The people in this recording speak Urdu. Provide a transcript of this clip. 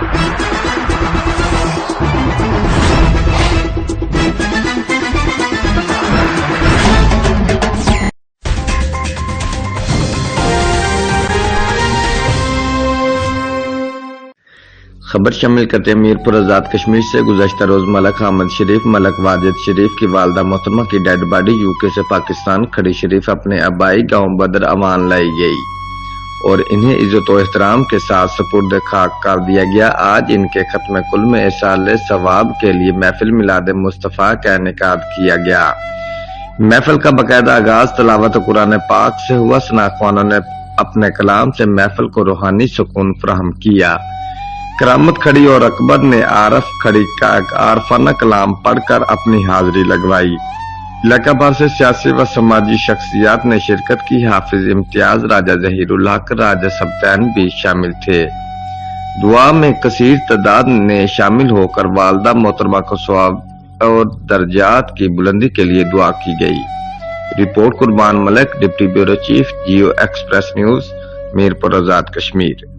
خبر شامل کرتے میرپور آزاد کشمیر سے گزشتہ روز ملک احمد شریف ملک واجد شریف کی والدہ محترمہ کی ڈیڈ باڈی یوکے سے پاکستان کھڑی شریف اپنے آبائی گاؤں بدر امان لائی گئی اور انہیں عزت و احترام کے ساتھ سپرد خاک کر دیا گیا۔ آج ان کے ختم کل میں ایصال ثواب کے لیے محفل میلاد مصطفیٰ کا انعقاد کیا گیا۔ محفل کا باقاعدہ آغاز تلاوت قرآن پاک سے ہوا۔ ثناءخوانوں نے اپنے کلام سے محفل کو روحانی سکون فراہم کیا۔ کرامت کھڑی اور اکبر نے عارف کھڑی کا عارفانہ کلام پڑھ کر اپنی حاضری لگوائی۔ علاقہ بھر سے سیاسی و سماجی شخصیات نے شرکت کی۔ حافظ امتیاز، راجہ ظہیر الحق، راجہ سبطین بھی شامل تھے۔ دعا میں کثیر تعداد نے شامل ہو کر والدہ محترمہ کو ثواب اور درجات کی بلندی کے لیے دعا کی گئی۔ Report Qurban Malik, deputy bureau chief, Geo express news, Mirpur Azad Kashmir.